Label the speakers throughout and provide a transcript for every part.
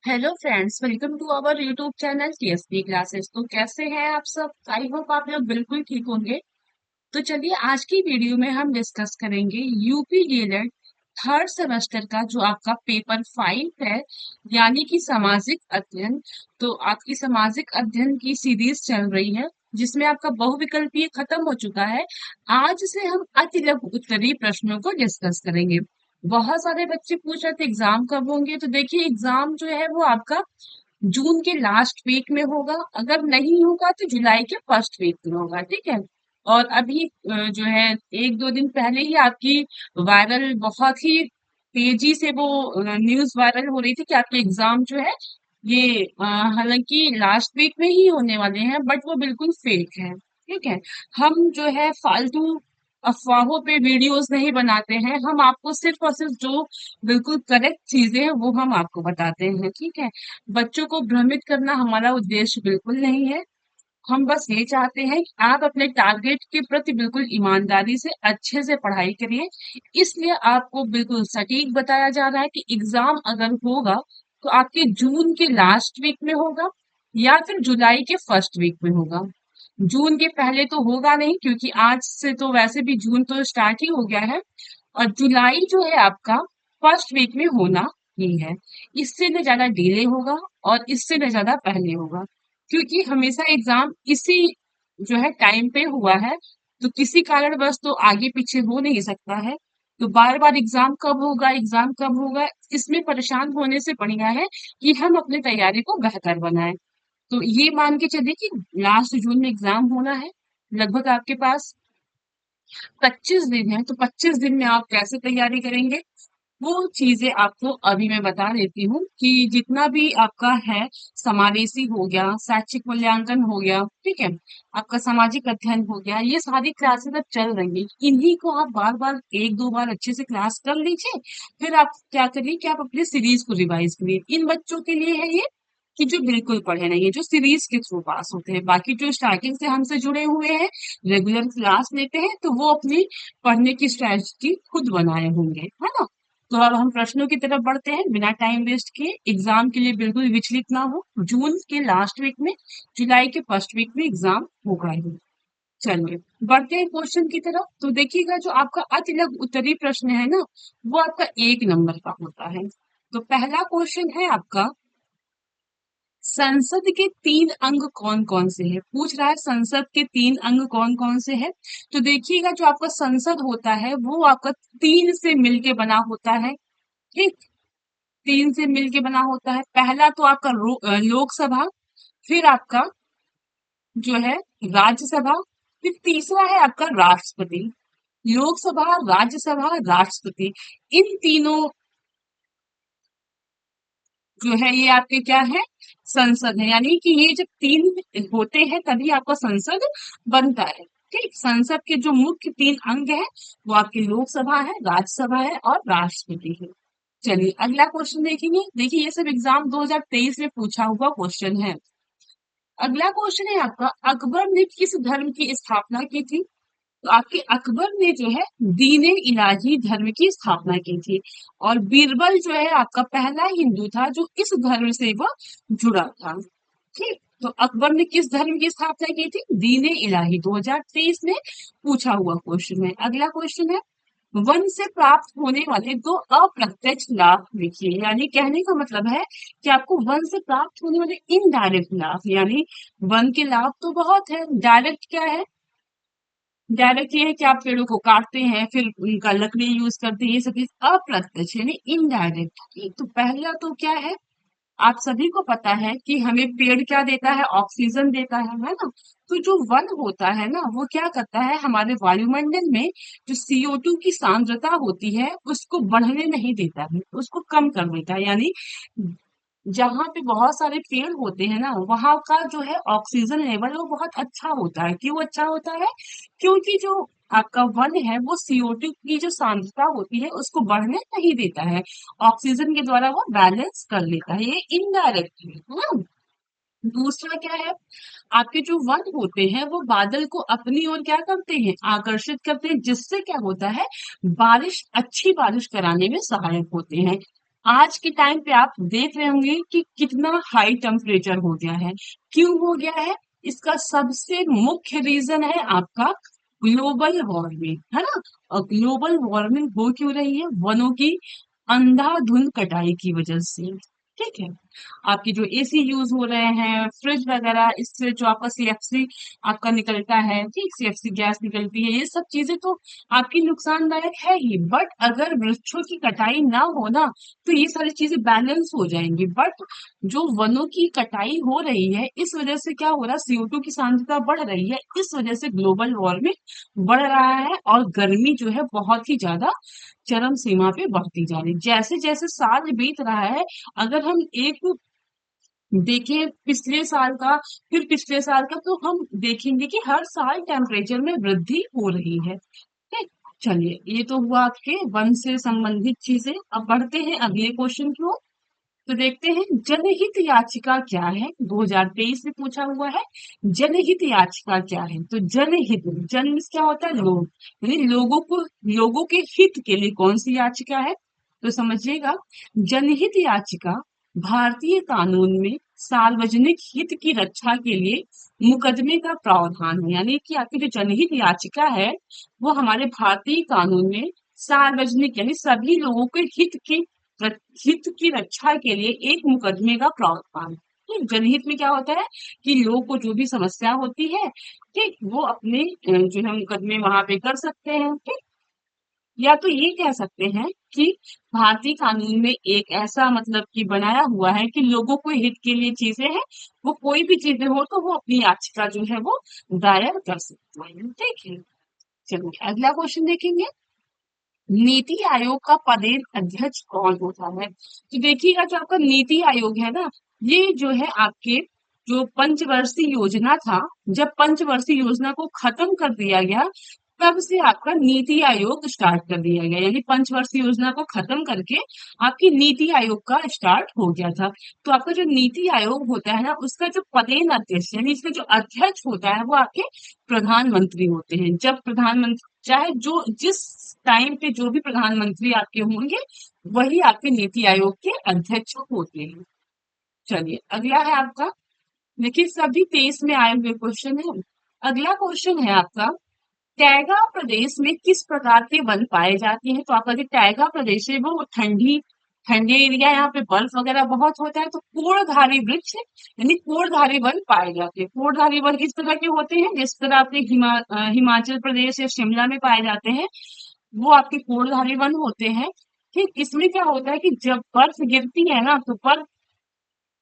Speaker 1: Hello friends, welcome to our YouTube channel TSP classes. तो कैसे हैं आप सब? आई होप आप लोग बिल्कुल ठीक होंगे। तो चलिए आज की वीडियो में हम डिस्कस करेंगे यूपी डीएलएड थर्ड सेमेस्टर का जो आपका पेपर 5 है, यानी कि सामाजिक अध्ययन। तो आपकी सामाजिक अध्ययन की सीरीज चल रही है जिसमें आपका बहुविकल्पीय खत्म हो चुका है। आज से हम अति लघु उत्तरीय प्रश्नों को डिस्कस करेंगे। बहुत सारे बच्चे पूछ रहे थे एग्जाम कब होंगे। तो देखिए एग्जाम जो है वो आपका जून के लास्ट वीक में होगा। अगर नहीं होगा तो जुलाई के फर्स्ट वीक में होगा, ठीक है। और अभी जो है एक दो दिन पहले ही आपकी वायरल बहुत ही तेजी से वो न्यूज वायरल हो रही थी कि आपके एग्जाम जो है ये हालांकि लास्ट वीक में ही होने वाले हैं, बट वो बिल्कुल फेक है, ठीक है। हम जो है फालतू अफवाहों पे वीडियोस नहीं बनाते हैं। हम आपको सिर्फ और सिर्फ जो बिल्कुल करेक्ट चीजें हैं वो हम आपको बताते हैं, ठीक है। बच्चों को भ्रमित करना हमारा उद्देश्य बिल्कुल नहीं है। हम बस ये चाहते हैं कि आप अपने टारगेट के प्रति बिल्कुल ईमानदारी से अच्छे से पढ़ाई करिए। इसलिए आपको बिल्कुल सटीक बताया जा रहा है कि एग्जाम अगर होगा तो आपके जून के लास्ट वीक में होगा या फिर जुलाई के फर्स्ट वीक में होगा। जून के पहले तो होगा नहीं, क्योंकि आज से तो वैसे भी जून तो स्टार्ट ही हो गया है। और जुलाई जो है आपका फर्स्ट वीक में होना ही है। इससे न ज्यादा डिले होगा और इससे न ज्यादा पहले होगा, क्योंकि हमेशा एग्जाम इसी जो है टाइम पे हुआ है। तो किसी कारणवश तो आगे पीछे हो नहीं सकता है। तो बार बार एग्जाम कब होगा इसमें परेशान होने से बढ़िया है कि हम अपनी तैयारी को बेहतर बनाएं। तो ये मान के चलिए कि लास्ट जून में एग्जाम होना है। लगभग आपके पास 25 दिन है। तो 25 दिन में आप कैसे तैयारी करेंगे वो चीजें आपको अभी मैं बता देती हूँ कि जितना भी आपका है, समावेशी हो गया, शैक्षिक मूल्यांकन हो गया, ठीक है, आपका सामाजिक अध्ययन हो गया, ये सारी क्लासेस अब चल रही है। इन्हीं को आप बार बार एक दो बार अच्छे से क्लास कर लीजिए। फिर आप क्या करिए कि आप अपने सीरीज को रिवाइज करिए। इन बच्चों के लिए है ये कि जो बिल्कुल पढ़े नहीं है, जो सीरीज के थ्रू पास होते हैं। बाकी जो स्टार्टिंग से हमसे जुड़े हुए हैं, रेगुलर क्लास लेते हैं, तो वो अपनी पढ़ने की स्ट्रेटजी खुद बनाए होंगे, है ना। तो अब हम प्रश्नों की तरफ बढ़ते हैं बिना टाइम वेस्ट किए। एग्जाम के लिए बिल्कुल विचलित ना हो, जून के लास्ट वीक में, जुलाई के फर्स्ट वीक में एग्जाम होगा ही। चलिए बढ़ते हैं क्वेश्चन की तरफ। तो देखिएगा जो आपका अति लघु उत्तरीय प्रश्न है ना, वो आपका 1 नंबर का होता है। तो पहला क्वेश्चन है आपका, संसद के 3 अंग कौन कौन से हैं? पूछ रहा है संसद के 3 अंग कौन कौन से हैं। तो देखिएगा जो आपका संसद होता है वो आपका 3 से मिलके बना होता है, ठीक। 3 से मिलके बना होता है। पहला तो आपका लोकसभा, फिर आपका जो है राज्यसभा, फिर तीसरा है आपका राष्ट्रपति। लोकसभा, राज्यसभा, राष्ट्रपति, इन तीनों जो है ये आपके क्या है, संसद है। यानी कि ये जब 3 होते हैं तभी आपका संसद बनता है, ठीक। संसद के जो मुख्य 3 अंग है वो आपकी लोकसभा है, राज्यसभा है और राष्ट्रपति है। चलिए अगला क्वेश्चन देखेंगे। देखिए ये सब एग्जाम 2023 में पूछा हुआ क्वेश्चन है। अगला क्वेश्चन है आपका, अकबर ने किस धर्म की स्थापना की थी? तो आपके अकबर ने जो है दीन इलाही धर्म की स्थापना की थी। और बीरबल जो है आपका पहला हिंदू था जो इस धर्म से वह जुड़ा था, ठीक। तो अकबर ने किस धर्म की स्थापना की थी? दीन इलाही। 2023 में पूछा हुआ क्वेश्चन है। अगला क्वेश्चन है, वन से प्राप्त होने वाले 2 अप्रत्यक्ष लाभ लिखिए। यानी कहने का मतलब है कि आपको वन से प्राप्त होने वाले इनडायरेक्ट लाभ, यानी वन के लाभ तो बहुत है, डायरेक्ट क्या है? डायरेक्ट ये है कि आप पेड़ों को काटते हैं फिर उनका लकड़ी यूज करते हैं, ये सब चीज अप्रत्यक्ष यानी इनडायरेक्ट। तो पहला तो क्या है, आप सभी को पता है कि हमें पेड़ क्या देता है? ऑक्सीजन देता है ना। तो जो वन होता है ना वो क्या करता है, हमारे वायुमंडल में जो CO2 की सांद्रता होती है उसको बढ़ने नहीं देता है, उसको कम कर देता है। यानी जहाँ पे बहुत सारे पेड़ होते हैं ना वहां का जो है ऑक्सीजन लेवल वो बहुत अच्छा होता है। क्यों अच्छा होता है? क्योंकि जो आपका वन है वो CO2 की जो सांद्रता होती है उसको बढ़ने नहीं देता है, ऑक्सीजन के द्वारा वो बैलेंस कर लेता है। ये इनडायरेक्ट है ना। दूसरा क्या है, आपके जो वन होते हैं वो बादल को अपनी ओर क्या करते हैं, आकर्षित करते हैं, जिससे क्या होता है, बारिश, अच्छी बारिश कराने में सहायक होते हैं। आज के टाइम पे आप देख रहे होंगे कि कितना हाई टेम्परेचर हो गया है। क्यों हो गया है? इसका सबसे मुख्य रीजन है आपका ग्लोबल वार्मिंग, है ना। और ग्लोबल वार्मिंग हो क्यों रही है? वनों की अंधाधुंध कटाई की वजह से। ठीक है। आपकी जो एसी यूज हो रहे हैं, फ्रिज वगैरह, इससे जो आपका सीएफसी आपका निकलता है, ठीक, सीएफसी गैस निकलती है, ये सब चीजें तो आपकी नुकसानदायक है ही। बट अगर वृक्षों की कटाई ना हो ना, तो ये सारी चीजें बैलेंस हो जाएंगी। बट जो वनों की कटाई हो रही है, इस वजह से क्या हो रहा है, CO2 की सांद्रता बढ़ रही है, इस वजह से ग्लोबल वार्मिंग बढ़ रहा है और गर्मी जो है बहुत ही ज्यादा चरम सीमा पे बढ़ती जा रही है। जैसे जैसे साल बीत रहा है, अगर हम एक देखें पिछले साल का, फिर पिछले साल का, तो हम देखेंगे कि हर साल टेम्परेचर में वृद्धि हो रही है। ठीक। चलिए, ये तो हुआ आपके वन से संबंधित चीजें। अब बढ़ते हैं अगले क्वेश्चन की ओर। तो देखते हैं जनहित याचिका क्या है। 2023 में पूछा हुआ है, जनहित याचिका क्या है। तो जनहित, जन means क्या होता है? लोग, यानी लोगों के हित के लिए कौन सी याचिका है। तो समझिएगा, जनहित याचिका भारतीय कानून में सार्वजनिक हित की रक्षा के लिए मुकदमे का प्रावधान है। यानी कि आपकी जो जनहित याचिका है, वो हमारे भारतीय कानून में सार्वजनिक यानी सभी लोगों के हित की रक्षा के लिए एक मुकदमे का प्रावधान। ठीक, जनहित में क्या होता है कि लोग को जो भी समस्या होती है, ठीक, वो अपने जो है मुकदमे वहां पे कर सकते हैं। ठीक। या तो ये कह सकते हैं कि भारतीय कानून में एक ऐसा मतलब कि बनाया हुआ है कि लोगों को हित के लिए चीजें हैं, वो कोई भी चीजें हो तो वो अपनी याचिका जो है वो दायर कर सकते हैं। ठीक है। चलिए अगला क्वेश्चन देखेंगे। नीति आयोग का पदेन अध्यक्ष कौन होता है? तो देखिएगा, जो आपका नीति आयोग है ना, ये जो है आपके जो पंचवर्षीय योजना था, जब पंचवर्षीय योजना को खत्म कर दिया गया, तब से आपका नीति आयोग स्टार्ट कर दिया गया। यानी पंचवर्षीय योजना को खत्म करके आपकी नीति आयोग का स्टार्ट हो गया था। तो आपका जो नीति आयोग होता है ना, उसका जो पदेन अध्यक्ष यानी इसका जो अध्यक्ष होता है, वो आपके प्रधानमंत्री होते हैं। जब प्रधानमंत्री, चाहे जो जिस टाइम पे जो भी प्रधानमंत्री आपके होंगे, वही आपके नीति आयोग के अध्यक्ष होते हैं। चलिए अगला है आपका, देखिए सभी 23 में आए हुए क्वेश्चन है। अगला क्वेश्चन है आपका, टैगा प्रदेश में किस प्रकार के वन पाए जाते हैं। तो आपका जो टैगा प्रदेश है वो ठंडी ठंडे एरिया, यहाँ पे बर्फ वगैरह बहुत होता है, तो कोड़धारी वृक्ष यानी कोड़धारी वन पाए जाते हैं। कोड़धारी वन किस तरह के होते हैं? जिस तरह आपके हिमाचल प्रदेश या शिमला में पाए जाते हैं, वो आपके कोड़धारी वन होते हैं। ठीक, इसमें क्या होता है कि जब बर्फ गिरती है ना, तो बर्फ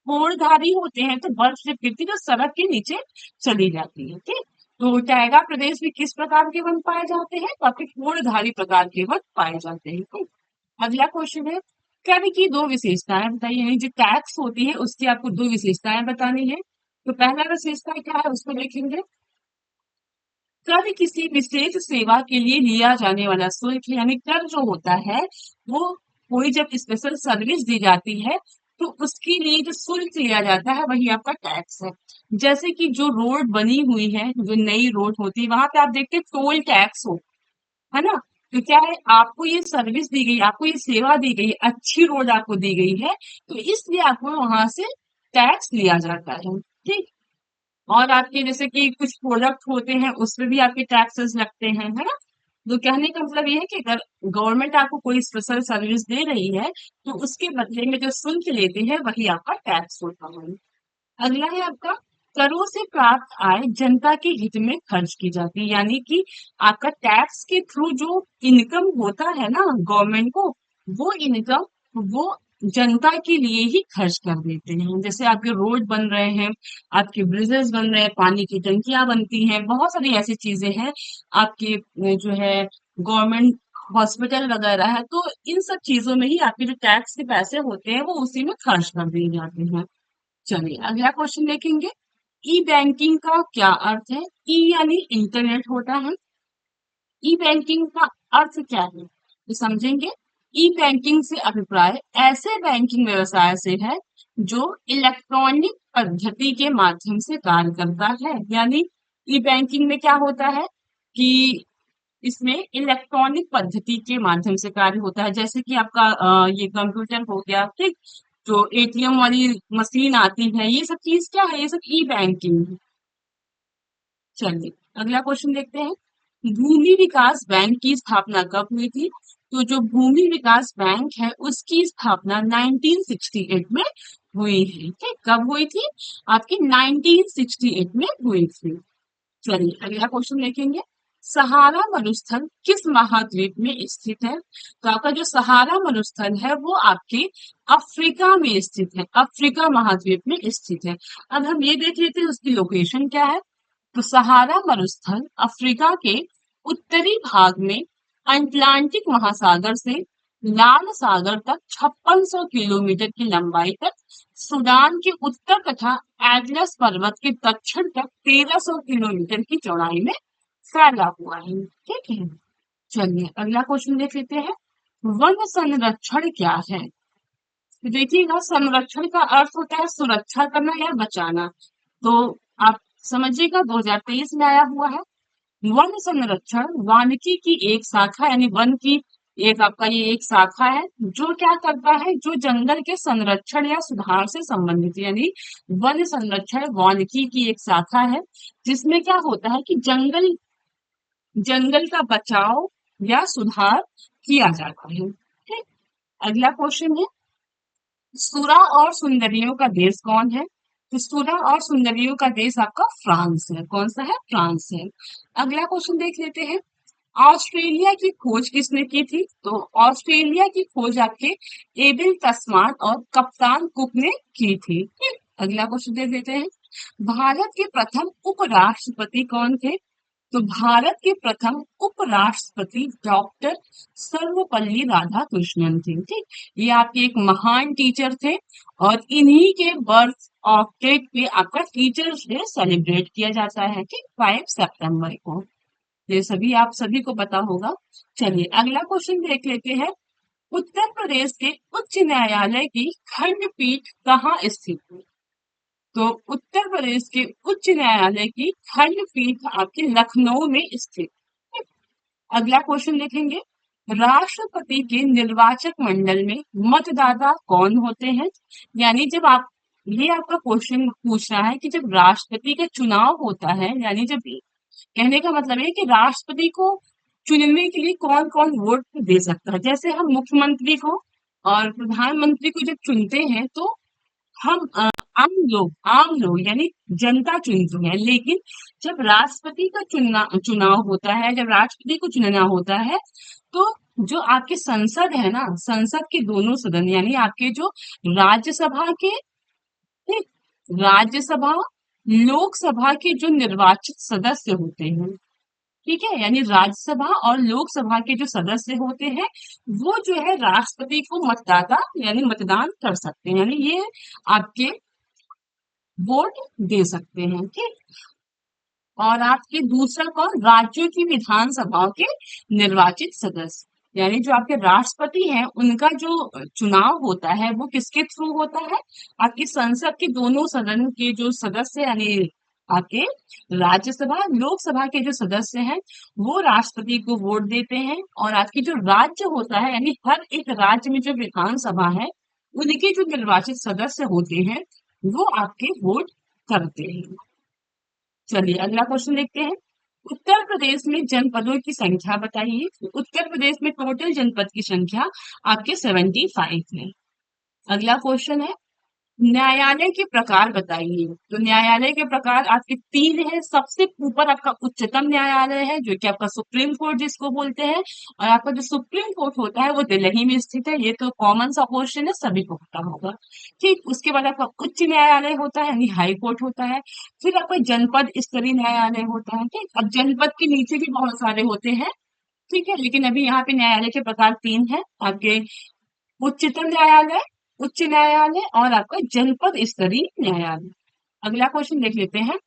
Speaker 1: कोड़धारी होते हैं, तो बर्फ जब गिरती है तो सड़क के नीचे चली जाती है। ठीक। तो टाइगा प्रदेश में किस प्रकार के वन पाए जाते हैं? तो आपके कोड़धारी प्रकार के वन पाए जाते हैं। ठीक। अगला क्वेश्चन है, कर की दो विशेषताएं बताइए। यानी जो टैक्स होती है उसकी आपको दो विशेषताएं बतानी है। तो पहला विशेषता क्या है, उसको देखेंगे। कर किसी विशेष सेवा के लिए लिया जाने वाला शुल्क है। यानी कर जो होता है, वो कोई जब स्पेशल सर्विस दी जाती है, तो उसके लिए जो शुल्क लिया जाता है वही आपका टैक्स है। जैसे कि जो रोड बनी हुई है, जो नई रोड होती है, वहां पे आप देखते हैं टोल टैक्स हो, है ना। तो क्या है, आपको ये सर्विस दी गई, आपको ये सेवा दी गई, अच्छी रोड आपको दी गई है, तो इसलिए आपको वहां से टैक्स लिया जाता है। ठीक। और आपके जैसे कि कुछ प्रोडक्ट होते हैं, उसमें भी आपके टैक्सेस लगते हैं, है ना। तो कहने का मतलब ये है कि अगर गवर्नमेंट आपको कोई स्पेशल सर्विस दे रही है, तो उसके बदले में जो शुल्क लेते हैं वही आपका टैक्स होता है। अगला है आपका, करों से प्राप्त आय जनता के हित में खर्च की जाती है। यानी कि आपका टैक्स के थ्रू जो इनकम होता है ना गवर्नमेंट को, वो इनकम वो जनता के लिए ही खर्च कर देते हैं। जैसे आपके रोड बन रहे हैं, आपके ब्रिजेस बन रहे हैं, पानी की टंकियां बनती हैं, बहुत सारी ऐसी चीजें हैं आपके जो है गवर्नमेंट हॉस्पिटल वगैरह है, तो इन सब चीजों में ही आपके जो टैक्स के पैसे होते हैं वो उसी में खर्च कर दिए जाते हैं। चलिए अगला क्वेश्चन देखेंगे। ई बैंकिंग का क्या अर्थ है? ई यानी इंटरनेट होता है। ई बैंकिंग का अर्थ क्या है, तो समझेंगे। ई बैंकिंग से अभिप्राय ऐसे बैंकिंग व्यवसाय से है जो इलेक्ट्रॉनिक पद्धति के माध्यम से कार्य करता है। यानी ई बैंकिंग में क्या होता है कि इसमें इलेक्ट्रॉनिक पद्धति के माध्यम से कार्य होता है, जैसे कि आपका ये कंप्यूटर हो गया, ठीक। जो एटीएम वाली मशीन आती है, ये सब चीज क्या है, ये सब ई बैंकिंग है। चलिए अगला क्वेश्चन देखते हैं। भूमि विकास बैंक की स्थापना कब हुई थी? तो जो भूमि विकास बैंक है उसकी स्थापना 1968 में हुई है, ठीक। कब हुई थी? आपकी 1968 में हुई थी। चलिए अगला क्वेश्चन देखेंगे। सहारा मरुस्थल किस महाद्वीप में स्थित है? तो आपका जो सहारा मरुस्थल है वो आपके अफ्रीका में स्थित है, अफ्रीका महाद्वीप में स्थित है। अब हम ये देख लेते हैं उसकी लोकेशन क्या है। तो सहारा मरुस्थल अफ्रीका के उत्तरी भाग में अटलांटिक महासागर से लाल सागर तक 5600 किलोमीटर की लंबाई तक, सूडान के उत्तर तथा एटलस पर्वत के दक्षिण तक 1300 किलोमीटर की चौड़ाई में फैला हुआ है, ठीक है। चलिए अगला क्वेश्चन देख लेते हैं। वन संरक्षण क्या है? तो देखिएगा, संरक्षण का अर्थ होता है सुरक्षा करना या बचाना। तो आप समझिएगा 2023 में आया हुआ है। वन संरक्षण वानिकी की एक शाखा, यानी वन की एक आपका ये एक शाखा है जो क्या करता है, जो जंगल के संरक्षण या सुधार से संबंधित, यानी वन संरक्षण वानिकी की एक शाखा है जिसमें क्या होता है कि जंगल जंगल का बचाव या सुधार किया जाता है, ठीक। अगला क्वेश्चन है, सुरा और सुंदरियों का देश कौन है? तो सुरा और सुंदरियों का देश आपका फ्रांस है। कौन सा है? फ्रांस है। अगला क्वेश्चन देख लेते हैं। ऑस्ट्रेलिया की खोज किसने की थी? तो ऑस्ट्रेलिया की खोज आपके एबिल तस्मान और कप्तान कुक ने की थी, ठीक। अगला क्वेश्चन देख लेते हैं। भारत के प्रथम उपराष्ट्रपति कौन थे? तो भारत के प्रथम उपराष्ट्रपति डॉक्टर सर्वपल्ली राधाकृष्णन थे, ठीक। ये आपके एक महान टीचर थे और इन्हीं के बर्थ ऑफ डेट पे आपका टीचर्स डे सेलिब्रेट किया जाता है, ठीक, 5 सितंबर को। ये सभी आप सभी को पता होगा। चलिए अगला क्वेश्चन देख लेते हैं। उत्तर प्रदेश के उच्च न्यायालय की खंडपीठ कहाँ स्थित है? तो उत्तर प्रदेश के उच्च न्यायालय की खंडपीठ आपके लखनऊ में स्थित है। अगला क्वेश्चन देखेंगे। राष्ट्रपति के निर्वाचक मंडल में मतदाता कौन होते हैं? यानी जब आप, ये आपका क्वेश्चन पूछ रहा है कि जब राष्ट्रपति का चुनाव होता है, यानी जब, कहने का मतलब है कि राष्ट्रपति को चुनने के लिए कौन कौन वोट दे सकता है। जैसे हम मुख्यमंत्री को और प्रधानमंत्री को जब चुनते हैं तो हम आम लोग यानी जनता चुनती है, लेकिन जब राष्ट्रपति का चुनाव होता है, जब राष्ट्रपति को चुनना होता है, तो जो आपके संसद है ना, संसद के दोनों सदन, यानी आपके जो राज्यसभा के, ठीक, राज्यसभा लोकसभा के जो निर्वाचित सदस्य होते हैं, ठीक है, यानी राज्यसभा और लोकसभा के जो सदस्य होते हैं वो जो है राष्ट्रपति को मतदाता यानी मतदान कर सकते हैं, यानी ये आपके वोट दे सकते हैं, ठीक। और आपके दूसरा कौन? राज्यों की विधानसभाओं के निर्वाचित सदस्य, यानी जो आपके राष्ट्रपति हैं उनका जो चुनाव होता है वो किसके थ्रू होता है? आपकी संसद के दोनों सदन के जो सदस्य, यानी आपके राज्यसभा लोकसभा के जो सदस्य हैं वो राष्ट्रपति को वोट देते हैं, और आपकी जो राज्य होता है, यानी हर एक राज्य में जो विधानसभा है उनके जो निर्वाचित सदस्य होते हैं वो आपके वोट करते हैं। चलिए अगला क्वेश्चन देखते हैं। उत्तर प्रदेश में जनपदों की संख्या बताइए। तो उत्तर प्रदेश में टोटल जनपद की संख्या आपके 75 है। अगला क्वेश्चन है, न्यायालय के प्रकार बताइए। तो न्यायालय के प्रकार आपके 3 है। सबसे ऊपर आपका उच्चतम न्यायालय है जो कि आपका सुप्रीम कोर्ट जिसको बोलते हैं, और आपका जो सुप्रीम कोर्ट होता है वो दिल्ली में स्थित है। ये तो कॉमन सा क्वेश्चन है, सभी को पता होगा, ठीक। उसके बाद आपका उच्च न्यायालय होता है यानी हाई कोर्ट होता है। फिर आपका जनपद स्तरीय न्यायालय होता है, ठीक। अब जनपद के नीचे भी बहुत सारे होते हैं, ठीक है, लेकिन अभी यहाँ पे न्यायालय के प्रकार 3 है आपके, उच्चतम न्यायालय, उच्च न्यायालय और आपका जनपद स्तरीय न्यायालय। अगला क्वेश्चन देख लेते हैं।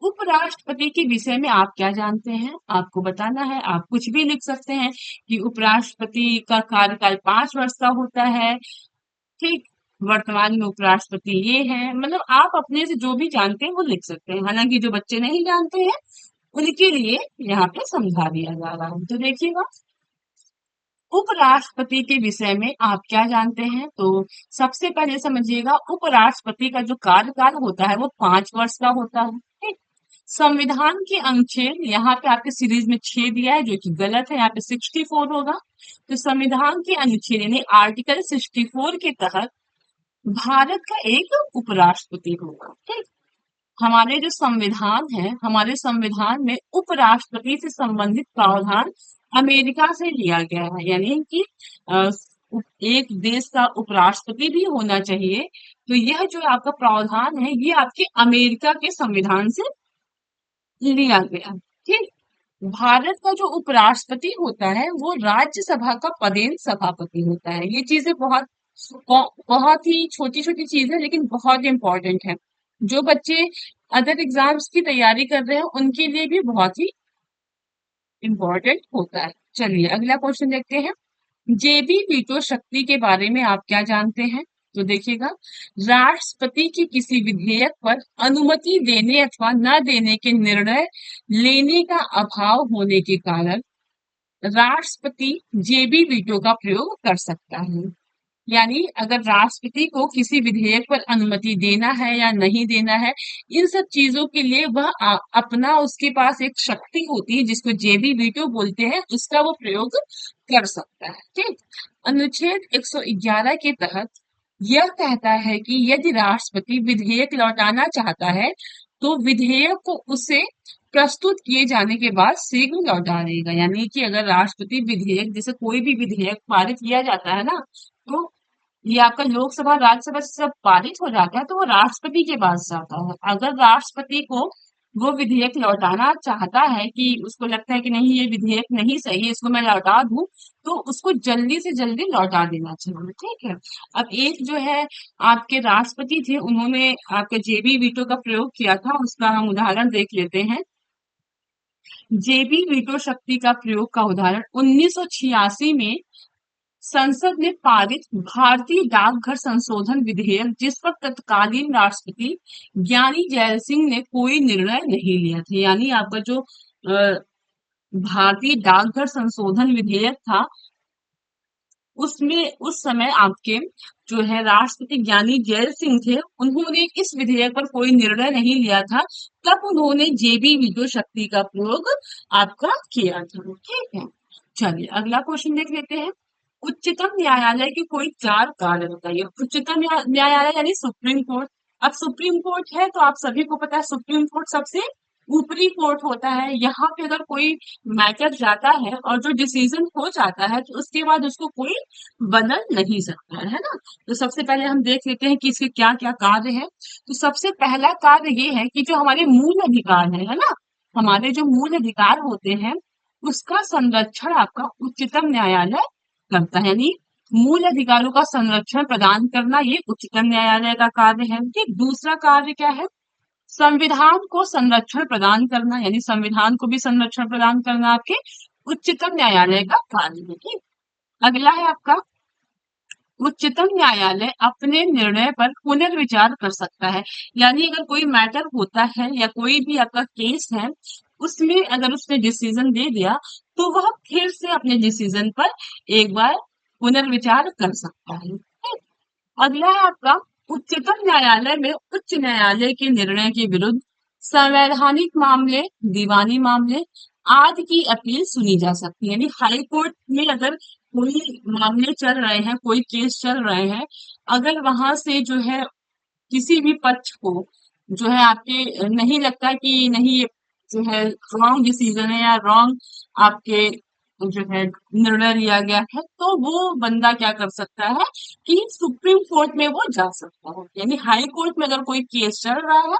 Speaker 1: उपराष्ट्रपति के विषय में आप क्या जानते हैं? आपको बताना है, आप कुछ भी लिख सकते हैं कि उपराष्ट्रपति का कार्यकाल 5 वर्ष का होता है, ठीक। वर्तमान में उपराष्ट्रपति ये है, मतलब आप अपने से जो भी जानते हैं वो लिख सकते हैं। हालांकि जो बच्चे नहीं जानते हैं उनके लिए यहाँ पे समझा दिया जा रहा है। तो देखिएगा, उपराष्ट्रपति के विषय में आप क्या जानते हैं? तो सबसे पहले समझिएगा, उपराष्ट्रपति का जो कार्यकाल होता है वो 5 वर्ष का होता है। ठीक? संविधान के अनुच्छेद यहाँ पे आपके सीरीज में 6 दिया है, जो कि गलत है, यहाँ पे 64 होगा। तो संविधान के अनुच्छेद यानी आर्टिकल 64 के तहत भारत का एक उपराष्ट्रपति होगा। ठीक? हमारे जो संविधान है, हमारे संविधान में उपराष्ट्रपति से संबंधित प्रावधान अमेरिका से लिया गया है, यानी कि अ, एक देश का उपराष्ट्रपति भी होना चाहिए। तो यह जो आपका प्रावधान है, ये आपके अमेरिका के संविधान से लिया गया। ठीक? भारत का जो उपराष्ट्रपति होता है वो राज्यसभा का पदेन सभापति होता है। ये चीजें बहुत ही छोटी छोटी चीज है, लेकिन बहुत इंपॉर्टेंट है। जो बच्चे अदर एग्जाम्स की तैयारी कर रहे हैं उनके लिए भी बहुत ही इंपॉर्टेंट होता है। चलिए अगला क्वेश्चन देखते हैं। जेबी वीटो शक्ति के बारे में आप क्या जानते हैं? तो देखिएगा, राष्ट्रपति की किसी विधेयक पर अनुमति देने अथवा न देने के निर्णय लेने का अभाव होने के कारण राष्ट्रपति जेबी वीटो का प्रयोग कर सकता है। यानी अगर राष्ट्रपति को किसी विधेयक पर अनुमति देना है या नहीं देना है, इन सब चीजों के लिए वह अपना उसके पास एक शक्ति होती है जिसको जेबी वीटो बोलते हैं, उसका वो प्रयोग कर सकता है। ठीक? अनुच्छेद 111 के तहत यह कहता है कि यदि राष्ट्रपति विधेयक लौटाना चाहता है तो विधेयक को उसे प्रस्तुत किए जाने के बाद शीघ्र लौटा देगा। यानी कि अगर राष्ट्रपति विधेयक, जैसे कोई भी विधेयक पारित किया जाता है ना, तो ये आपका लोकसभा राज्यसभा से जब पारित हो जाता है तो वो राष्ट्रपति के पास जाता है। अगर राष्ट्रपति को वो विधेयक लौटाना चाहता है, कि उसको लगता है कि नहीं ये विधेयक नहीं सही है, इसको मैं लौटा दूं, तो उसको जल्दी से जल्दी लौटा देना चाहिए। ठीक है? अब एक जो है आपके राष्ट्रपति थे, उन्होंने आपके जेबी वीटो का प्रयोग किया था, उसका हम उदाहरण देख लेते हैं। जेबी वीटो शक्ति का प्रयोग का उदाहरण 1986 में संसद ने पारित भारतीय डाकघर संशोधन विधेयक, जिस पर तत्कालीन राष्ट्रपति ज्ञानी जैल सिंह ने कोई निर्णय नहीं लिया था। यानी आपका जो भारतीय डाकघर संशोधन विधेयक था, उसमें उस समय आपके जो है राष्ट्रपति ज्ञानी जैल सिंह थे, उन्होंने इस विधेयक पर कोई निर्णय नहीं लिया था, तब उन्होंने जेबी वीटो शक्ति का प्रयोग आपका किया था। ठीक है? चलिए अगला क्वेश्चन देख लेते हैं। उच्चतम न्यायालय के कोई 4 कार्य बताइए। उच्चतम न्यायालय यानी सुप्रीम कोर्ट। अब सुप्रीम कोर्ट है तो आप सभी को पता है सुप्रीम कोर्ट सबसे ऊपरी कोर्ट होता है। यहाँ पे अगर कोई मैटर जाता है और जो डिसीजन हो जाता है तो उसके बाद उसको कोई बदल नहीं सकता है ना। तो सबसे पहले हम देख लेते हैं कि इसके क्या क्या कार्य है। तो सबसे पहला कार्य ये है कि जो हमारे मूल अधिकार है ना, हमारे जो मूल अधिकार होते हैं उसका संरक्षण आपका उच्चतम न्यायालय करता है। यानी मूल अधिकारों का संरक्षण प्रदान करना ये उच्चतम न्यायालय का कार्य है। ठीक? दूसरा कार्य क्या है? संविधान को संरक्षण प्रदान करना, यानी संविधान को भी संरक्षण प्रदान करना आपके उच्चतम न्यायालय का कार्य है। ठीक? अगला है आपका, उच्चतम न्यायालय अपने निर्णय पर पुनर्विचार कर सकता है। यानी अगर कोई मैटर होता है या कोई भी आपका केस है, उसमें अगर उसने डिसीजन दे दिया तो वह फिर से अपने डिसीजन पर एक बार पुनर्विचार कर सकता है। ठीक? अगला है आपका, उच्चतम न्यायालय में उच्च न्यायालय के निर्णय के विरुद्ध संवैधानिक मामले, दीवानी मामले आदि की अपील सुनी जा सकती है। यानी हाई कोर्ट में अगर कोई मामले चल रहे हैं, कोई केस चल रहे हैं, अगर वहां से जो है किसी भी पक्ष को जो है आपके नहीं लगता कि नहीं ये जो है रॉन्ग डिसीजन है या रॉन्ग आपके जो है निर्णय लिया गया है, तो वो बंदा क्या कर सकता है कि सुप्रीम कोर्ट में वो जा सकता है। यानी हाई कोर्ट में अगर कोई केस चल रहा है,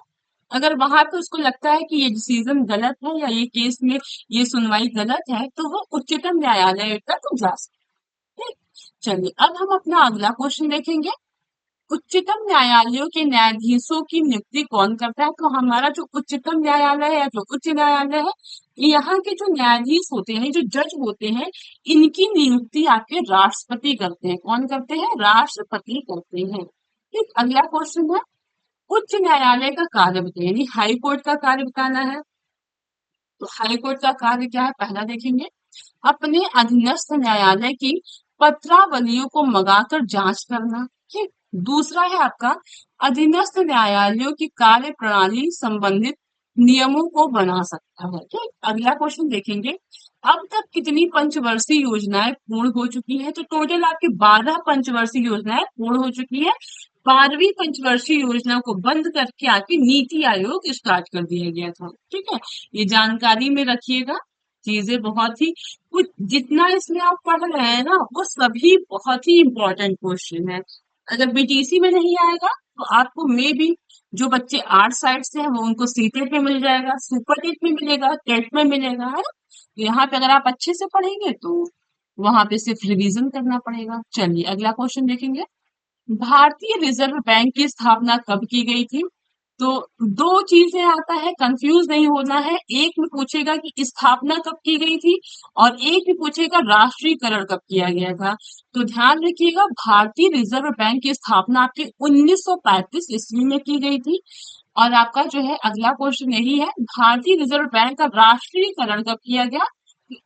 Speaker 1: अगर वहां पे उसको लगता है कि ये डिसीजन गलत है या ये केस में ये सुनवाई गलत है, तो वो उच्चतम न्यायालय तक जा सकता है। चलिए अब हम अपना अगला क्वेश्चन देखेंगे। उच्चतम न्यायालयों के न्यायाधीशों की नियुक्ति कौन करता है? तो हमारा जो उच्चतम न्यायालय है या जो उच्च न्यायालय है, यहाँ के जो न्यायाधीश होते हैं, जो जज होते हैं, इनकी नियुक्ति आपके राष्ट्रपति करते हैं। कौन करते हैं? राष्ट्रपति करते हैं। ठीक? अगला क्वेश्चन है, उच्च न्यायालय का कार्य बताइए। यानी हाई कोर्ट का कार्य बताना है। तो हाईकोर्ट का कार्य क्या है, पहला देखेंगे, अपने अधीनस्थ न्यायालय की पत्रावलियों को मंगाकर जांच करना। ठीक। दूसरा है आपका अधीनस्थ न्यायालयों की कार्य प्रणाली संबंधित नियमों को बना सकता है। ठीक। अगला क्वेश्चन देखेंगे, अब तक कितनी पंचवर्षीय योजनाएं पूर्ण हो चुकी है? तो टोटल आपकी 12 पंचवर्षीय योजनाएं पूर्ण हो चुकी है। 12वीं पंचवर्षीय योजना को बंद करके आपकी नीति आयोग स्टार्ट कर दिया गया था। ठीक है, ये जानकारी में रखिएगा। चीजें बहुत ही कुछ जितना इसमें आप पढ़ रहे हैं ना, वो सभी बहुत ही इंपॉर्टेंट क्वेश्चन है। अगर बीटीसी में नहीं आएगा तो आपको मे बी जो बच्चे आर्ट साइड से हैं वो उनको सीटेट में मिल जाएगा, सुपर टेट में मिलेगा, टेट में मिलेगा, है ना। तो यहाँ पे अगर आप अच्छे से पढ़ेंगे तो वहां पे सिर्फ रिवीजन करना पड़ेगा। चलिए अगला क्वेश्चन देखेंगे, भारतीय रिजर्व बैंक की स्थापना कब की गई थी? तो दो चीजें आता है, कंफ्यूज नहीं होना है। एक में पूछेगा कि स्थापना कब की गई थी और एक में पूछेगा राष्ट्रीयकरण कब किया गया था। तो ध्यान रखिएगा, भारतीय रिजर्व बैंक की स्थापना आपकी 1935 ईस्वी में की गई थी। और आपका जो है अगला क्वेश्चन यही है, भारतीय रिजर्व बैंक का राष्ट्रीयकरण कब किया गया?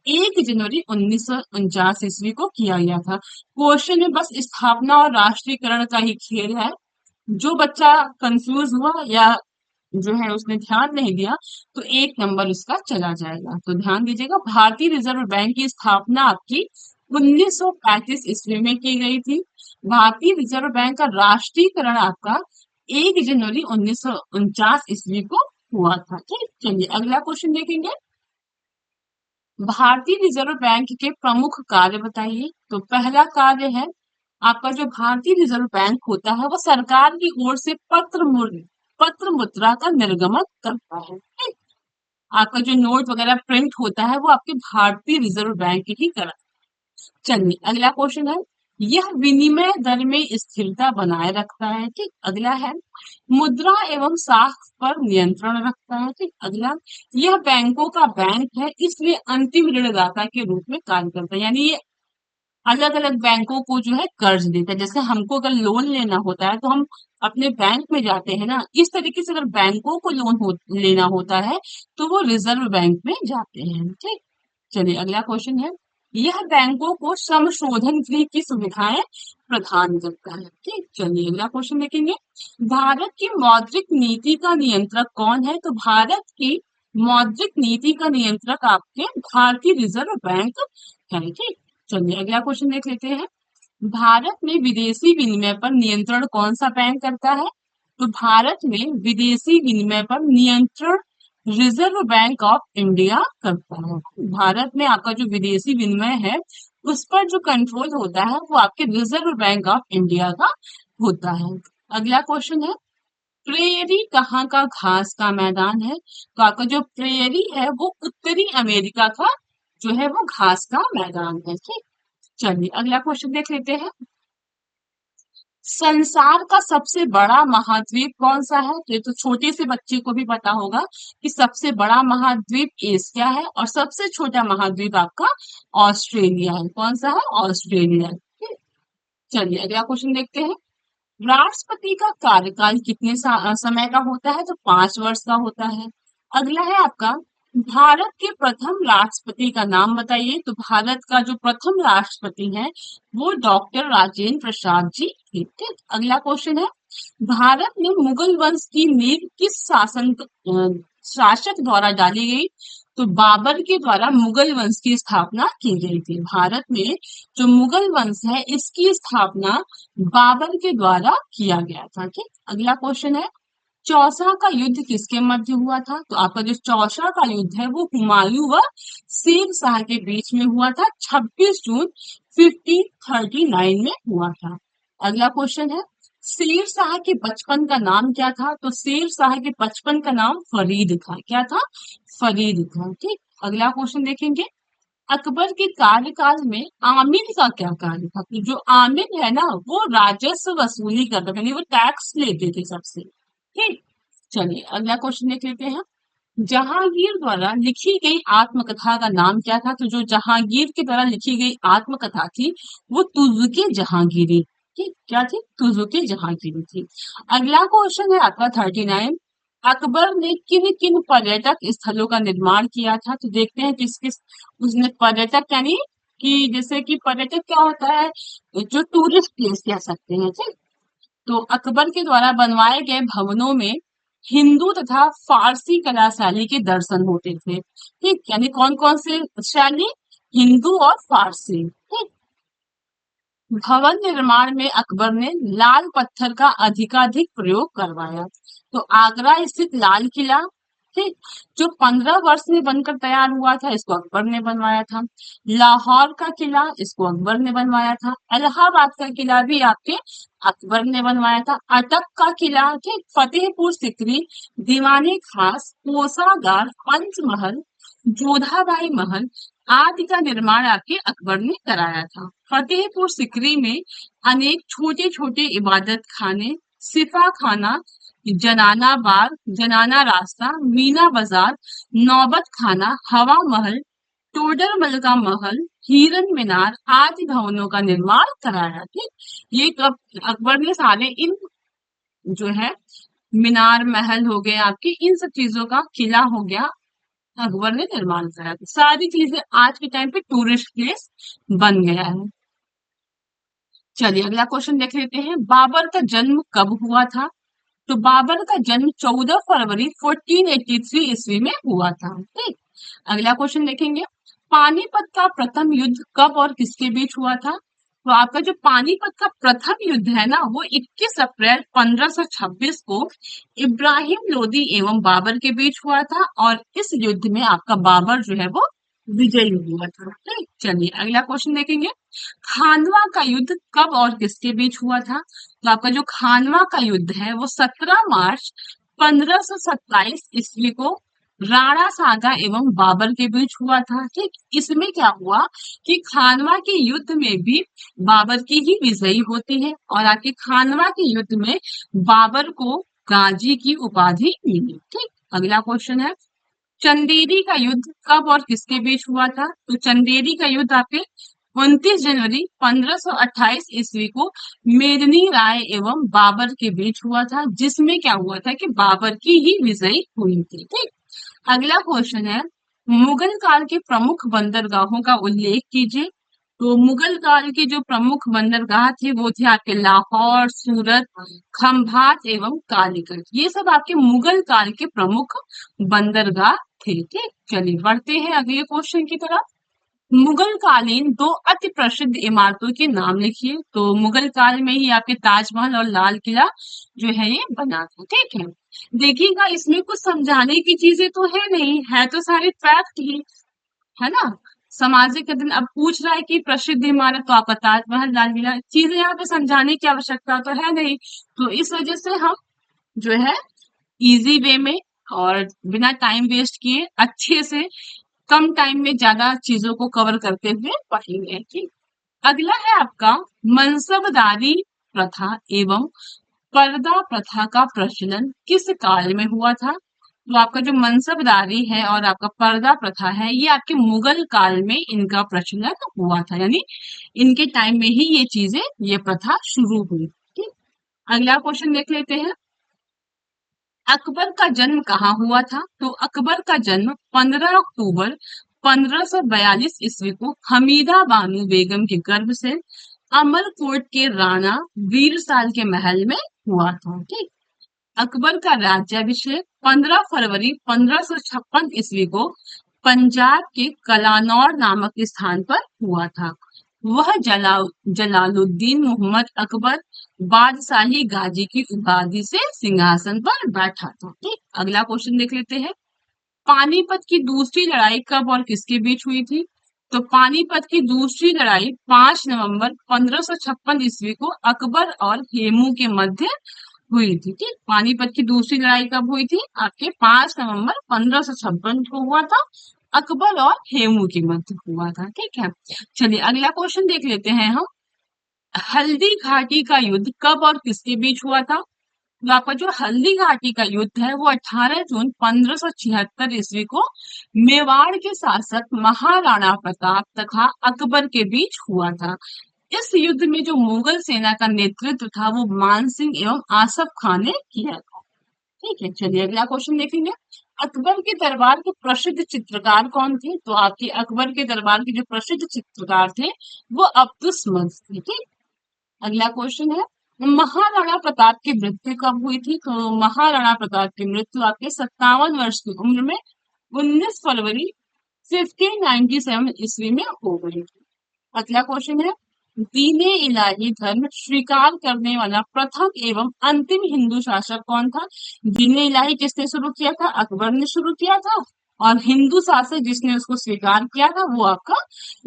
Speaker 1: 1 जनवरी 1949 ईस्वी को किया गया था। क्वेश्चन में बस स्थापना और राष्ट्रीयकरण का ही खेल है। जो बच्चा कंफ्यूज हुआ या जो है उसने ध्यान नहीं दिया तो 1 नंबर इसका चला जाएगा। तो ध्यान दीजिएगा, भारतीय रिजर्व बैंक की स्थापना आपकी 1935 ईस्वी में की गई थी। भारतीय रिजर्व बैंक का राष्ट्रीयकरण आपका 1 जनवरी 1949 ईस्वी को हुआ था। ठीक, चलिए अगला क्वेश्चन देखेंगे, भारतीय रिजर्व बैंक के प्रमुख कार्य बताइए। तो पहला कार्य है आपका, जो भारतीय रिजर्व बैंक होता है वो सरकार की ओर से पत्र मुद्रा का निर्गमन करता है। ठीक? आपका जो नोट वगैरह प्रिंट होता है वो आपके भारतीय रिजर्व बैंक ही करा। चलिए अगला क्वेश्चन है, यह विनिमय दर में स्थिरता बनाए रखता है। ठीक, अगला है मुद्रा एवं साख पर नियंत्रण रखता है। ठीक, अगला यह बैंकों का बैंक है इसलिए अंतिम ऋणदाता के रूप में कार्य करता है। यानी ये अलग अलग बैंकों को जो है कर्ज देता है। जैसे हमको अगर लोन लेना होता है तो हम अपने बैंक में जाते हैं ना, इस तरीके से अगर बैंकों को लेना होता है तो वो रिजर्व बैंक में जाते हैं। ठीक, चलिए अगला क्वेश्चन है, यह बैंकों को संशोधन गृह की सुविधाएं प्रदान करता है। ठीक, चलिए अगला क्वेश्चन देखेंगे, भारत की मौद्रिक नीति का नियंत्रक कौन है? तो भारत की मौद्रिक नीति का नियंत्रक आपके भारतीय रिजर्व बैंक है। ठीक, चलिए अगला क्वेश्चन देख लेते हैं, भारत में विदेशी विनिमय पर नियंत्रण कौन सा बैंक करता है? तो भारत में विदेशी विनिमय पर नियंत्रण रिजर्व बैंक ऑफ इंडिया करता है। भारत में आपका जो विदेशी विनिमय है उस पर जो कंट्रोल होता है वो आपके रिजर्व बैंक ऑफ इंडिया का होता है। अगला क्वेश्चन है, प्रेयरी कहाँ का घास का मैदान है? तो आपका जो प्रेयरी है वो उत्तरी अमेरिका का जो है वो घास का मैदान है। ठीक, चलिए अगला क्वेश्चन देख लेते हैं, संसार का सबसे बड़ा महाद्वीप कौन सा है? ये तो छोटे से बच्चे को भी पता होगा कि सबसे बड़ा महाद्वीप एशिया है और सबसे छोटा महाद्वीप आपका ऑस्ट्रेलिया है। कौन सा है? ऑस्ट्रेलिया। ठीक, चलिए अगला क्वेश्चन देखते हैं, राष्ट्रपति का कार्यकाल कितने समय का होता है? तो 5 वर्ष का होता है। अगला है आपका, भारत के प्रथम राष्ट्रपति का नाम बताइए। तो भारत का जो प्रथम राष्ट्रपति है वो डॉक्टर राजेंद्र प्रसाद जी थे। ठीक, अगला क्वेश्चन है, भारत में मुगल वंश की नींव किस शासक द्वारा डाली गई? तो बाबर के द्वारा मुगल वंश की स्थापना की गई थी। भारत में जो मुगल वंश है इसकी स्थापना बाबर के द्वारा किया गया था। ठीक, अगला क्वेश्चन है, चौसा का युद्ध किसके मध्य हुआ था? तो आपका जो चौसा का युद्ध है वो हुमायूं व शेर शाह के बीच में हुआ था। 26 जून 1539 में हुआ था। अगला क्वेश्चन है, शेर शाह के बचपन का नाम क्या था? तो शेर शाह के बचपन का नाम फरीद था। क्या था? फरीद था। ठीक, अगला क्वेश्चन देखेंगे, अकबर के कार्यकाल में आमिर का क्या कार्य था? तो जो आमिर है ना वो राजस्व वसूली करता था, यानी वो टैक्स लेते थे सबसे। ठीक, चलिए अगला क्वेश्चन देख लेते हैं, जहांगीर द्वारा लिखी गई आत्मकथा का नाम क्या था? तो जो जहांगीर के द्वारा लिखी गई आत्मकथा थी वो तुजुके जहांगीरी। ठीक, क्या थी? तुजुके जहांगीरी थी। अगला क्वेश्चन है आपका 39, अकबर ने किन किन पर्यटक स्थलों का निर्माण किया था? तो देखते हैं किस किस उसने पर्यटक यानी कि जैसे कि पर्यटक क्या होता है, जो टूरिस्ट प्लेस कह सकते हैं, ठीक। तो अकबर के द्वारा बनवाए गए भवनों में हिंदू तथा फारसी कला शैली के दर्शन होते थे, ठीक। यानी कौन कौन से शैली? हिंदू और फारसी, ठीक। भवन निर्माण में अकबर ने लाल पत्थर का अधिकाधिक प्रयोग करवाया। तो आगरा स्थित लाल किला, ठीक, जो 15 वर्ष में बनकर तैयार हुआ था, इसको अकबर ने बनवाया था। लाहौर का किला, इसको अकबर ने बनवाया था। इलाहाबाद का किला भी आपके अकबर ने बनवाया था। अटक का किला, ठीक, फतेहपुर सिकरी, दीवाने खास, कोसागार, पंचमहल, जोधाबाई महल आदि का निर्माण आपके अकबर ने कराया था। फतेहपुर सिकरी में अनेक छोटे छोटे इबादत खाने, सिफा खाना, जनाना बाग, जनाना रास्ता, मीना बाजार, नौबत खाना, हवा महल, टोडरमल का महल, हिरन मीनार आदि भवनों का निर्माण कराया। ठीक, ये अकबर ने सारे इन जो है मीनार महल हो गए आपके, इन सब चीजों का किला हो गया, अकबर ने निर्माण करा। तो सारी चीजें आज के टाइम पे टूरिस्ट प्लेस बन गया है। चलिए अगला क्वेश्चन देख लेते हैं, बाबर का जन्म कब हुआ था? तो बाबर का जन्म 14 फरवरी 1483 ईस्वी में हुआ था, ठीक। अगला क्वेश्चन देखेंगे, पानीपत का प्रथम युद्ध कब और किसके बीच हुआ था? तो आपका जो पानीपत का प्रथम युद्ध है ना, वो 21 अप्रैल 1526 को इब्राहिम लोदी एवं बाबर के बीच हुआ था, और इस युद्ध में आपका बाबर जो है वो विजयी हुआ था, ठीक। चलिए अगला क्वेश्चन देखेंगे, खानवा का युद्ध कब और किसके बीच हुआ था? तो आपका जो खानवा का युद्ध है वो 17 मार्च 1527 ईस्वी को राणा सागा एवं बाबर के बीच हुआ था, ठीक। इसमें क्या हुआ कि खानवा के युद्ध में भी बाबर की ही विजयी होती है, और आपके खानवा के युद्ध में बाबर को गाजी की उपाधि मिली, ठीक। अगला क्वेश्चन है, चंदेरी का युद्ध कब और किसके बीच हुआ था? तो चंदेरी का युद्ध आपके 29 जनवरी 1528 ईस्वी को मेदिनी राय एवं बाबर के बीच हुआ था, जिसमें क्या हुआ था कि बाबर की ही विजयी हुई थी, ठीक। अगला क्वेश्चन है, मुगल काल के प्रमुख बंदरगाहों का उल्लेख कीजिए। तो मुगल काल की जो प्रमुख बंदरगाह थी वो थे आपके लाहौर, सूरत, खंभात एवं कालीकट। ये सब आपके मुगल काल के प्रमुख बंदरगाह थे, ठीक। चलिए बढ़ते हैं अगले क्वेश्चन की तरफ, मुगल कालीन दो अति प्रसिद्ध इमारतों के नाम लिखिए। तो मुगल काल में ही आपके ताजमहल और लाल किला जो है ये बना था, ठीक है। देखिएगा इसमें कुछ समझाने की चीजें तो है नहीं, है तो सारे फैक्ट ही, है ना। सामाजिक अध्ययन अब पूछ रहा है कि प्रसिद्ध इमारत, तो आपका ताजमहल, लाल किला, चीजें यहाँ पे समझाने की आवश्यकता तो है नहीं। तो इस वजह से हम जो है इजी वे में और बिना टाइम वेस्ट किए अच्छे से कम टाइम में ज्यादा चीजों को कवर करते हुए पढ़ेंगे, ठीक। अगला है आपका मनसबदारी प्रथा एवं पर्दा प्रथा का प्रचलन किस काल में हुआ था? तो आपका जो मनसबदारी है और आपका पर्दा प्रथा है, ये आपके मुगल काल में इनका प्रचलन हुआ था, यानी इनके टाइम में ही ये चीजें, ये प्रथा शुरू हुई, ठीक। अगला क्वेश्चन देख लेते हैं, अकबर का जन्म कहाँ हुआ था? तो अकबर का जन्म 15 अक्टूबर 1542 ईस्वी को हमीदा बानो बेगम के गर्भ से अमरकोट के राणा वीरसाल के महल में हुआ था, ठीक। अकबर का राज्याभिषेक 15 फरवरी 1556 ईस्वी को पंजाब के कलानौर नामक स्थान पर हुआ था। वह जलालुद्दीन मोहम्मद अकबर बादशाही गाजी की उपाधि से सिंहासन पर बैठा था, ठीक। अगला क्वेश्चन देख लेते हैं, पानीपत की दूसरी लड़ाई कब और किसके बीच हुई थी? तो पानीपत की दूसरी लड़ाई 5 नवंबर 1556 ईस्वी को अकबर और हेमू के मध्य हुई थी, ठीक। पानीपत की दूसरी लड़ाई कब हुई थी? आपके 5 नवंबर 1556 को हुआ था, अकबर और हेमू के मध्य हुआ था, ठीक है। चलिए अगला क्वेश्चन देख लेते हैं हम, हल्दी घाटी का युद्ध कब और किसके बीच हुआ था? तो आपका जो हल्दी घाटी का युद्ध है वो 18 जून 1576 ईस्वी को मेवाड़ के शासक महाराणा प्रताप तथा अकबर के बीच हुआ था। इस युद्ध में जो मुगल सेना का नेतृत्व था वो मान सिंह एवं आसफ खान ने किया था। ठीक है, चलिए अगला क्वेश्चन देखेंगे। अकबर के दरबार के प्रसिद्ध चित्रकार कौन थे? तो आपके अकबर के दरबार के जो प्रसिद्ध चित्रकार थे वो अब्दुस्मद थे। ठीक। अगला क्वेश्चन है, महाराणा प्रताप की मृत्यु कब हुई थी? तो महाराणा प्रताप की मृत्यु आपके 57 वर्ष की उम्र में 19 फरवरी 1597 ईस्वी में हो गई थी। अगला क्वेश्चन है, दीने इलाही धर्म स्वीकार करने वाला प्रथम एवं अंतिम हिंदू शासक कौन था? दीने इलाही किसने शुरू किया था? अकबर ने शुरू किया था। और हिंदू शासक जिसने उसको स्वीकार किया था वो आपका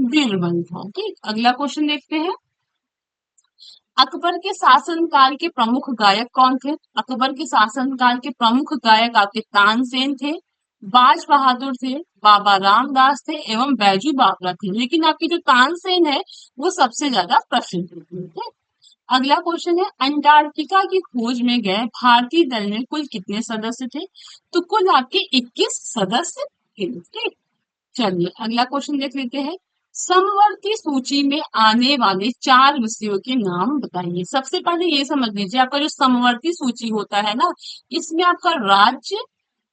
Speaker 1: बीरबल था। ठीक। अगला क्वेश्चन देखते हैं, अकबर के शासनकाल के प्रमुख गायक कौन थे? अकबर के शासनकाल के प्रमुख गायक आपके तानसेन थे, बाज बहादुर थे, बाबा रामदास थे एवं बैजू बावरा थे। लेकिन आपकी जो तानसेन है वो सबसे ज्यादा प्रसिद्ध थे। ठीक है? अगला क्वेश्चन है, अंटार्कटिका की खोज में गए भारतीय दल में कुल कितने सदस्य थे? तो कुल आपके 21 सदस्य थे। ठीक। चलिए अगला क्वेश्चन देख लेते हैं, समवर्ती सूची में आने वाले 4 विषयों के नाम बताइए। सबसे पहले ये समझ लीजिए, आपका जो समवर्ती सूची होता है ना, इसमें आपका राज्य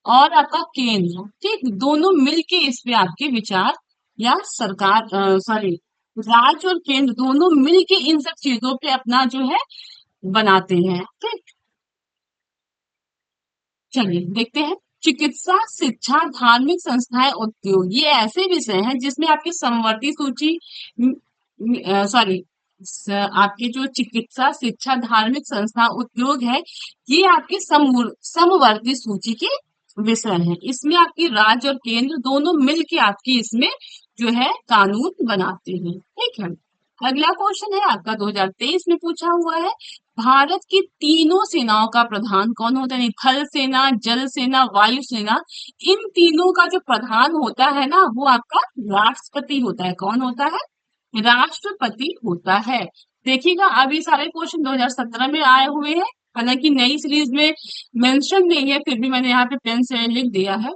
Speaker 1: और आपका केंद्र, ठीक, दोनों मिलके इस पे आपके विचार या सरकार, सॉरी, राज्य और केंद्र दोनों मिलके इन सब चीजों पे अपना जो है बनाते हैं। ठीक। चलिए देखते हैं, चिकित्सा, शिक्षा, धार्मिक संस्थाएं, उद्योग, ये ऐसे विषय हैं जिसमें आपकी समवर्ती सूची, सॉरी, आपके जो चिकित्सा, शिक्षा, धार्मिक संस्था, उद्योग है, ये आपके समवर्ती सूची के विषय हैं। इसमें आपकी राज्य और केंद्र दोनों मिलके आपकी इसमें जो है कानून बनाते हैं। ठीक है। अगला क्वेश्चन है आपका 2023 में पूछा हुआ है, भारत की तीनों सेनाओं का प्रधान कौन होता है? थल सेना, जल सेना, वायु सेना, इन तीनों का जो प्रधान होता है ना वो आपका राष्ट्रपति होता है। कौन होता है? राष्ट्रपति होता है। देखिएगा, अब ये सारे क्वेश्चन 2017 में आए हुए हैं, हालांकि नई सीरीज में मेंशन नहीं है, फिर भी मैंने यहाँ पे पेन से लिख दिया है।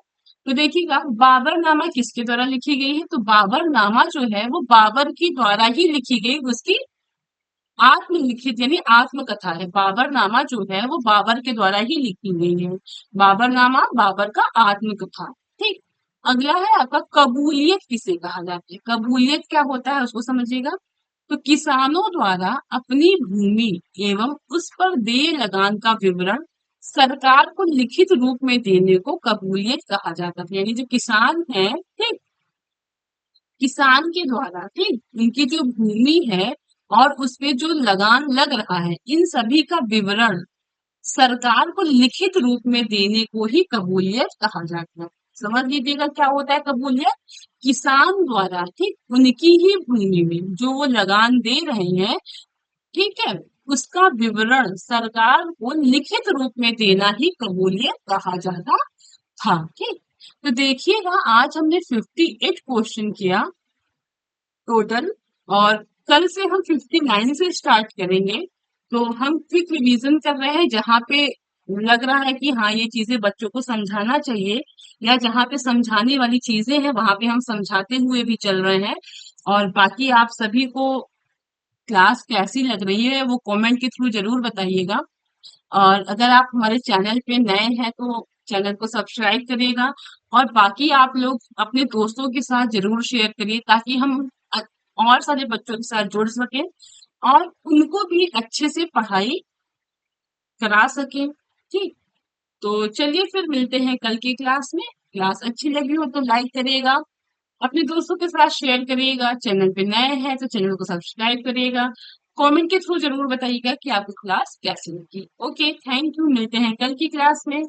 Speaker 1: तो देखिएगा, बाबरनामा किसके द्वारा लिखी गई है? तो बाबरनामा जो है वो बाबर की द्वारा ही लिखी गई, उसकी आत्मलिखित यानी आत्मकथा है। बाबरनामा जो है वो बाबर के द्वारा ही लिखी गई है। बाबरनामा बाबर का आत्मकथा। ठीक। अगला है आपका, कबूलियत किसे कहा जाता है? कबूलियत क्या होता है उसको समझिएगा। तो किसानों द्वारा अपनी भूमि एवं उस पर देय लगान का विवरण सरकार को लिखित रूप में देने को कबूलियत कहा जाता है। यानी जो किसान है, ठीक, किसान के द्वारा, ठीक, उनकी जो भूमि है और उसपे जो लगान लग रहा है, इन सभी का विवरण सरकार को लिखित रूप में देने को ही कबूलियत कहा जाता है। समझ लीजिएगा क्या होता है कबूलियत। किसान द्वारा, ठीक, उनकी ही भूमि में जो वो लगान दे रहे हैं, ठीक है, उसका विवरण सरकार को लिखित रूप में देना ही कबूलियत कहा जाता था। ठीक। तो देखिएगा, आज हमने 58 क्वेश्चन किया टोटल, और कल से हम 59 से स्टार्ट करेंगे। तो हम क्विक रिवीजन कर रहे हैं, जहाँ पे लग रहा है कि हाँ ये चीजें बच्चों को समझाना चाहिए, या जहाँ पे समझाने वाली चीजें हैं वहां पे हम समझाते हुए भी चल रहे हैं। और बाकी आप सभी को क्लास कैसी लग रही है वो कमेंट के थ्रू जरूर बताइएगा। और अगर आप हमारे चैनल पे नए हैं तो चैनल को सब्सक्राइब करिएगा, और बाकी आप लोग अपने दोस्तों के साथ जरूर शेयर करिए, ताकि हम अ- और सारे बच्चों के साथ जुड़ सकें और उनको भी अच्छे से पढ़ाई करा सकें। ठीक। तो चलिए फिर मिलते हैं कल की क्लास में। क्लास अच्छी लगी हो तो लाइक करिएगा, अपने दोस्तों के साथ शेयर करिएगा, चैनल पे नए हैं तो चैनल को सब्सक्राइब करिएगा, कमेंट के थ्रू जरूर बताइएगा कि आपको क्लास कैसी लगी। ओके, थैंक यू, मिलते हैं कल की क्लास में।